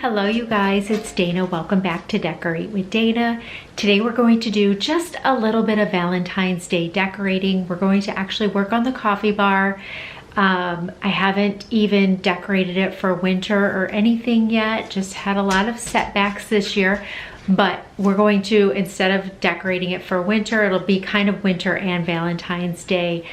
Hello you guys, it's Dana. Welcome back to Decorate with Dana. Today we're going to do just a little bit of Valentine's Day decorating. We're going to actually work on the coffee bar. I haven't even decorated it for winter or anything yet, just had a lot of setbacks this year. But we're going to, instead of decorating it for winter, it'll be kind of winter and Valentine's Day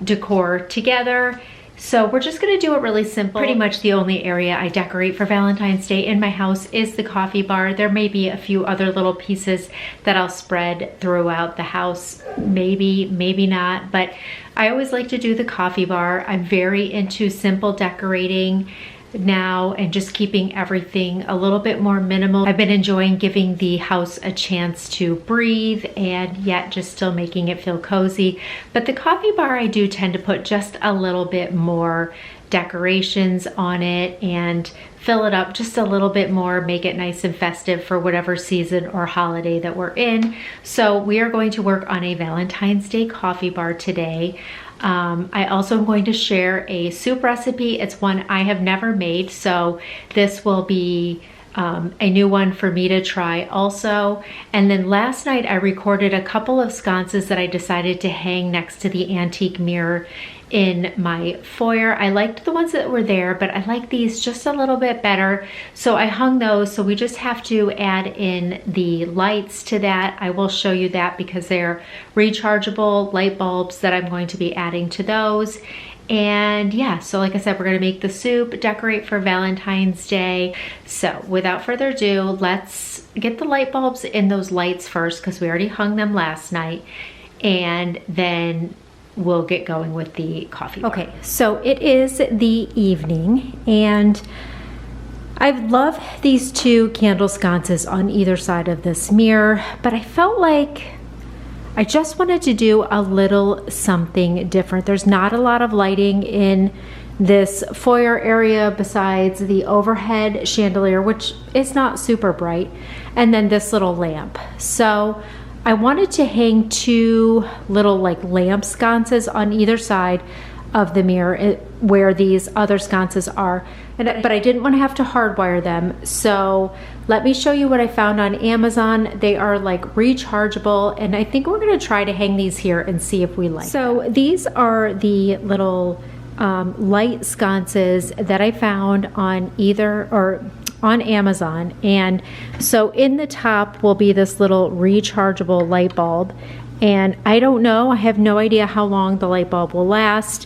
decor together. So we're just gonna do it really simple. Pretty much the only area I decorate for Valentine's Day in my house is the coffee bar. There may be a few other little pieces that I'll spread throughout the house. Maybe, maybe not, but I always like to do the coffee bar. I'm very into simple decorating now and just keeping everything a little bit more minimal. I've been enjoying giving the house a chance to breathe and yet just still making it feel cozy. But the coffee bar, I do tend to put just a little bit more decorations on it and fill it up just a little bit more, make it nice and festive for whatever season or holiday that we're in. So we are going to work on a Valentine's Day coffee bar today. I also am going to share a soup recipe. It's one I have never made, so this will be a new one for me to try also. And then last night I recorded a couple of sconces that I decided to hang next to the antique mirror in my foyer. I liked the ones that were there, but I like these just a little bit better. So I hung those. So we just have to add in the lights to that. I will show you that because they're rechargeable light bulbs that I'm going to be adding to those. And yeah, so like I said, we're gonna make the soup, decorate for Valentine's Day. So without further ado, let's get the light bulbs in those lights first because we already hung them last night. And then we'll get going with the coffee bar. Okay, so it is the evening and I love these two candle sconces on either side of this mirror, but I felt like I just wanted to do a little something different. There's not a lot of lighting in this foyer area besides the overhead chandelier, which is not super bright, and then this little lamp. So I wanted to hang two little like lamp sconces on either side of the mirror where these other sconces are, but I didn't want to have to hardwire them. So let me show you what I found on Amazon. They are like rechargeable, and I think we're going to try to hang these here and see if we like them. These are the little light sconces that I found on on Amazon. And so in the top will be this little rechargeable light bulb. And I don't know, I have no idea how long the light bulb will last,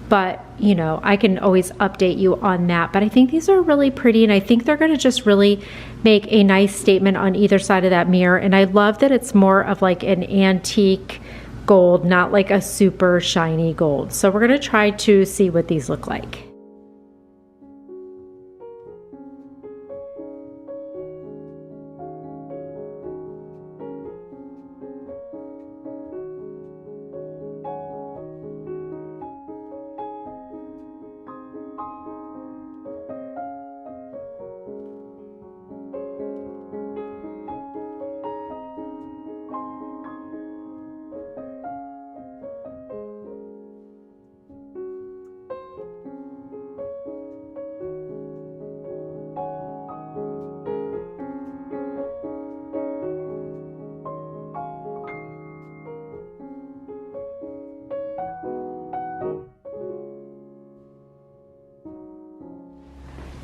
but you know, I can always update you on that. But I think these are really pretty, and I think they're gonna just really make a nice statement on either side of that mirror. And I love that it's more of like an antique gold, not like a super shiny gold. So we're gonna try to see what these look like.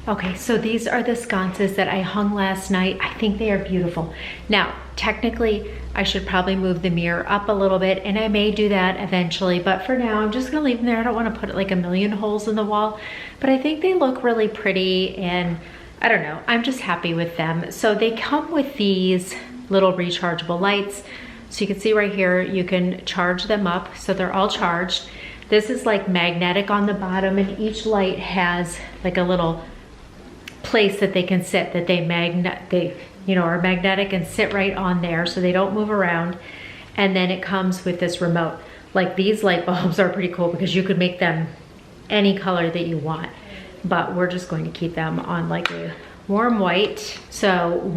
Okay, so these are the sconces that I hung last night. I think they are beautiful. Now, technically, I should probably move the mirror up a little bit, and I may do that eventually, but for now, I'm just gonna leave them there. I don't wanna put like a million holes in the wall, but I think they look really pretty, and I don't know, I'm just happy with them. So they come with these little rechargeable lights. So you can see right here, you can charge them up, so they're all charged. This is like magnetic on the bottom, and each light has like a little place that they can sit, that they are magnetic and sit right on there so they don't move around. And then it comes with this remote. Like these light bulbs are pretty cool because you could make them any color that you want, but we're just going to keep them on like a warm white. So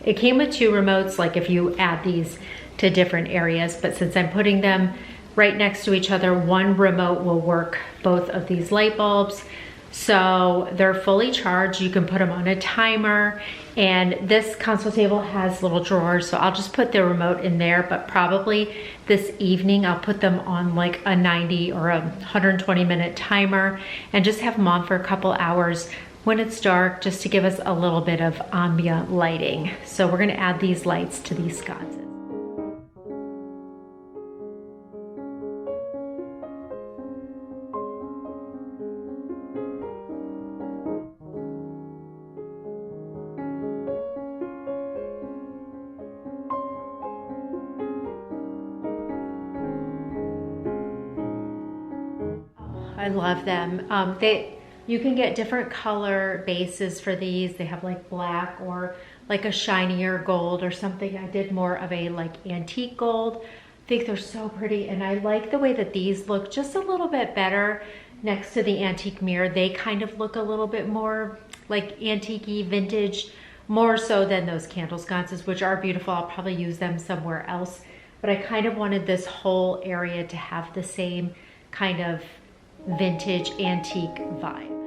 it came with two remotes, like if you add these to different areas, but since I'm putting them right next to each other, one remote will work both of these light bulbs. So they're fully charged. You can put them on a timer, and this console table has little drawers, so I'll just put the remote in there, but probably this evening I'll put them on like a 90 or a 120 minute timer and just have them on for a couple hours when it's dark, just to give us a little bit of ambient lighting. So we're gonna add these lights to these sconces. I love them. You can get different color bases for these. They have like black or like a shinier gold or something. I did more of a like antique gold. I think they're so pretty, and I like the way that these look just a little bit better next to the antique mirror. They kind of look a little bit more like antique-y, vintage, more so than those candle sconces, which are beautiful. I'll probably use them somewhere else, but I kind of wanted this whole area to have the same kind of vintage antique vibe.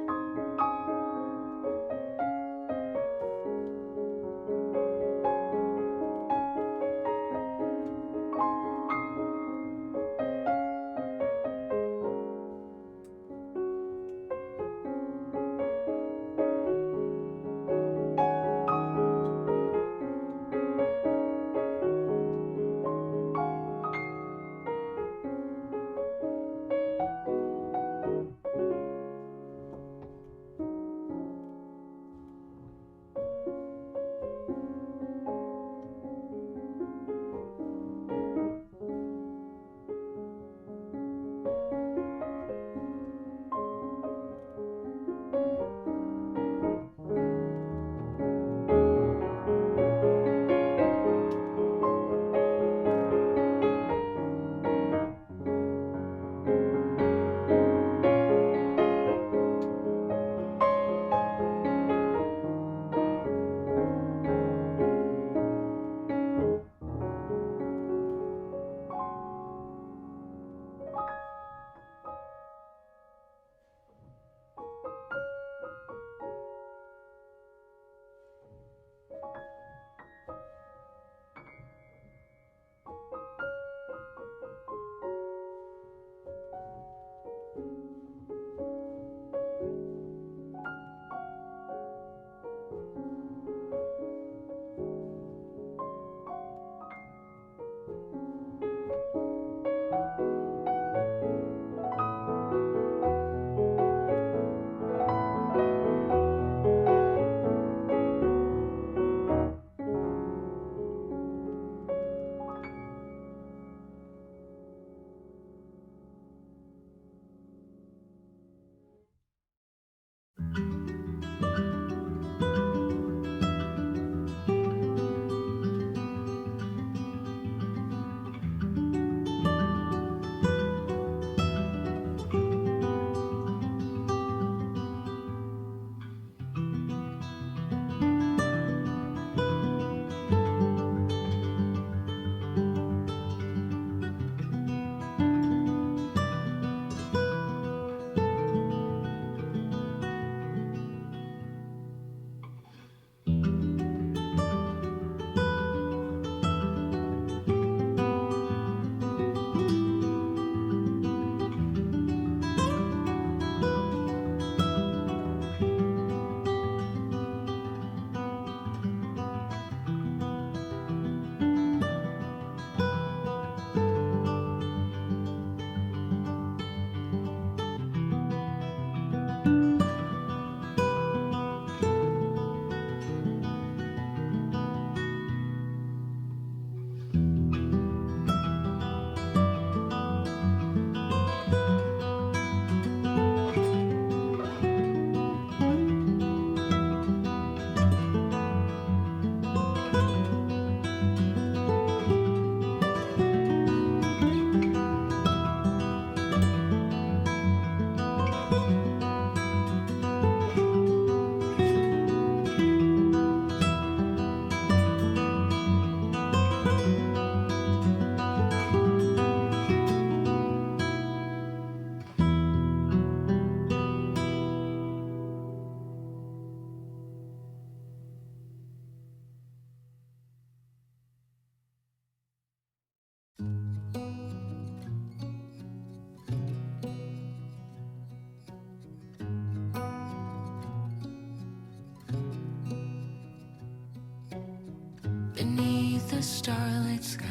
starlit sky,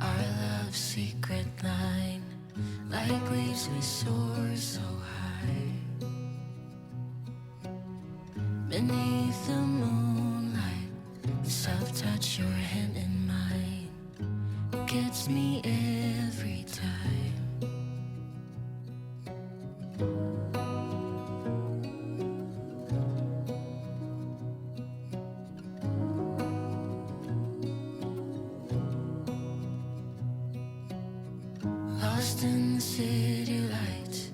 our love's secret line. Like leaves we soar so high. Beneath the moonlight, the soft touch your hand in mine gets me every time. Lost in the city lights,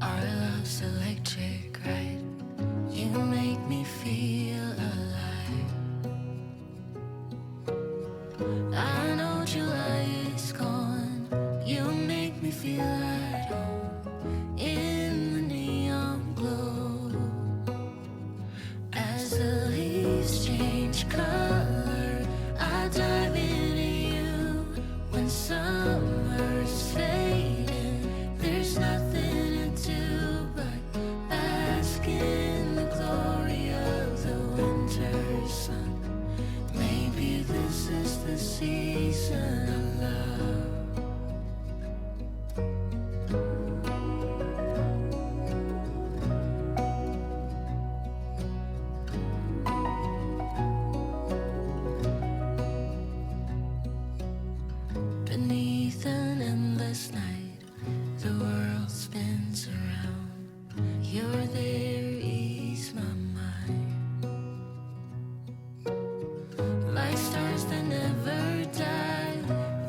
our love's electric ride. You make me feel alive. I know July is gone. You make me feel at home in the neon glow. As the leaves change color, I dive into you. When summer's fading, there's nothing to do but bask in the glory of the winter sun. Maybe this is the season of love. Beneath an endless night, the world spins around. You're there, ease my mind. Like stars that never die,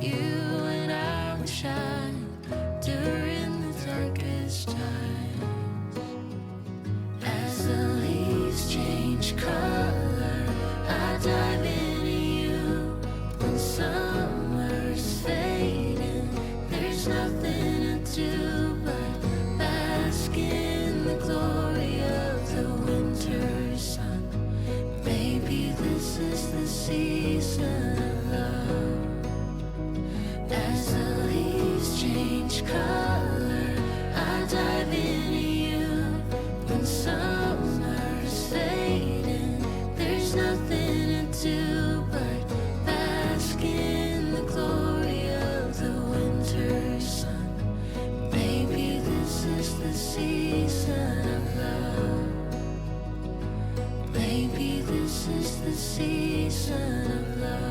you and I will shine during the darkest times. As the leaves change color, I dive into you. When summer's fading, there's nothing to do but bask in the glory of the winter sun. Maybe this is the season of love. As the leaves change color, I dive into you. When summer's fading, there's nothing to do but bask in the glory of the winter sun. Maybe this is the season of love. Maybe this is the season of love.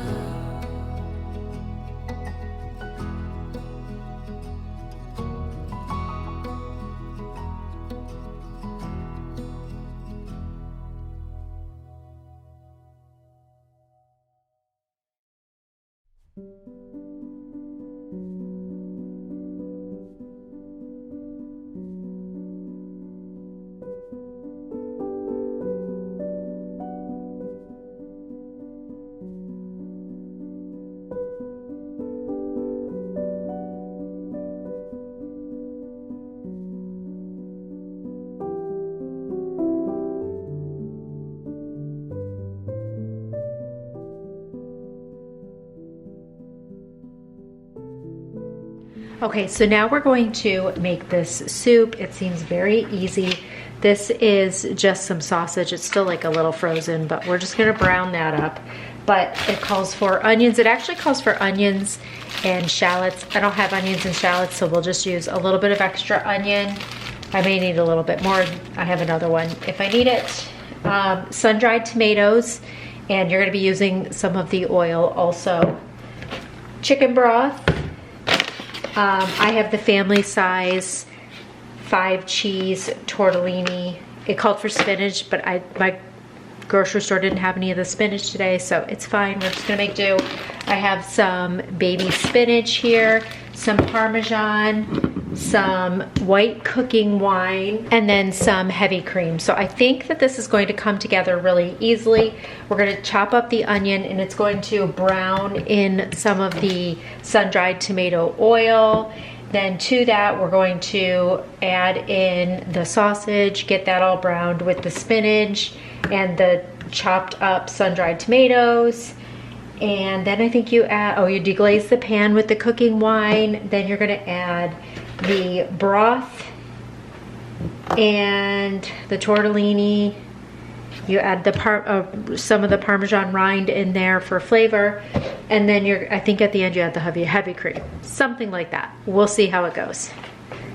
Okay, so now we're going to make this soup. It seems very easy. This is just some sausage. It's still like a little frozen, but we're just gonna brown that up. But it calls for onions. It actually calls for onions and shallots. I don't have onions and shallots, so we'll just use a little bit of extra onion. I may need a little bit more. I have another one if I need it. Sun-dried tomatoes, and you're gonna be using some of the oil also. Chicken broth. I have the family size 5 cheese tortellini. It called for spinach, but my grocery store didn't have any of the spinach today, so it's fine. We're just gonna make do. I have some baby spinach here, some parmesan, some white cooking wine, and then some heavy cream. So I think that this is going to come together really easily. We're gonna chop up the onion, and it's going to brown in some of the sun-dried tomato oil. Then to that, we're going to add in the sausage, get that all browned with the spinach and the chopped up sun-dried tomatoes. And then I think you add, you deglaze the pan with the cooking wine. Then you're gonna add the broth and the tortellini. You add the some of the parmesan rind in there for flavor. And then I think at the end you add the heavy cream. Something like that. We'll see how it goes.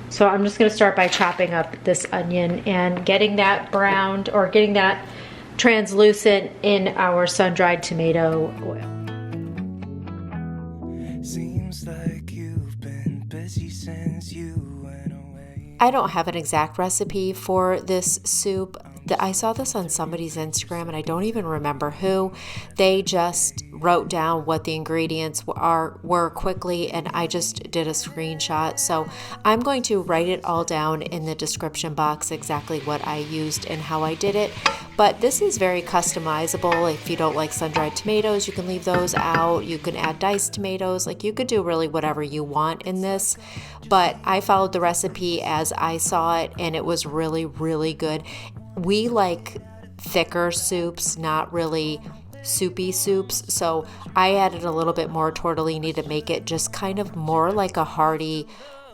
So I'm just gonna start by chopping up this onion and getting that browned, or getting that translucent in our sun-dried tomato oil. Seems like you've been busy since you went away. I don't have an exact recipe for this soup. I saw this on somebody's Instagram and I don't even remember who. They just wrote down what the ingredients were quickly, and I just did a screenshot. So I'm going to write it all down in the description box, exactly what I used and how I did it. But this is very customizable. If you don't like sun-dried tomatoes, you can leave those out. You can add diced tomatoes. Like, you could do really whatever you want in this. But I followed the recipe as I saw it, and it was really, really good. We like thicker soups, not really soupy soups. So I added a little bit more tortellini to make it just kind of more like a hearty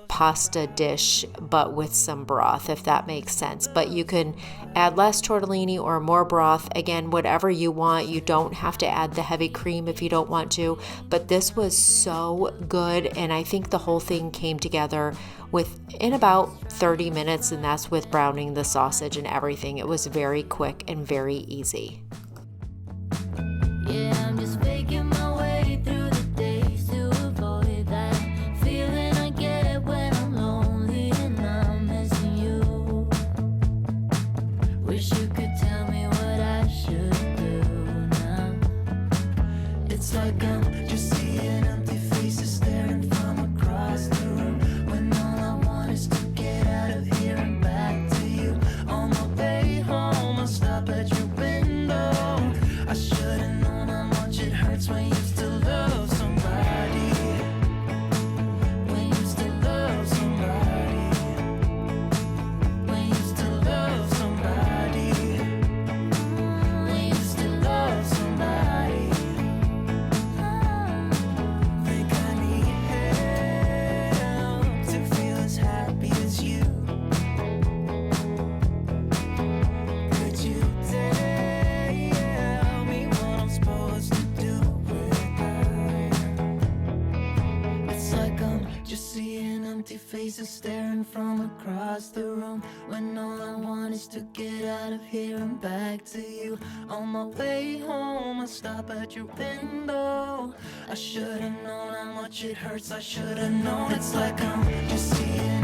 pasta dish, but with some broth, if that makes sense. But you can add less tortellini or more broth. Again, whatever you want. You don't have to add the heavy cream if you don't want to. But this was so good, and I think the whole thing came together in about 30 minutes, and that's with browning the sausage and everything. It was very quick and very easy. Yeah, I'm just faking my way through the days to avoid that feeling I get when I'm lonely and I'm missing you. Wish you could tell me what I should do now. It's like I'm just seeing empty faces staring from across the room, when all I want is to get out of here and back to you. On my way home, I'll stop at your window. I should've known how much it hurts when you still love somebody. When you still love somebody. When you still love somebody. When you still love somebody. Think I need help to feel as happy as you. Could you tell me what I'm supposed to do with that? It's like I'm just seeing empty faces staring from across the room, when all I want is to get out of here and back to you. On my way home, I stop at your window. I should've known how much it hurts. I should've known. It's like I'm just seeing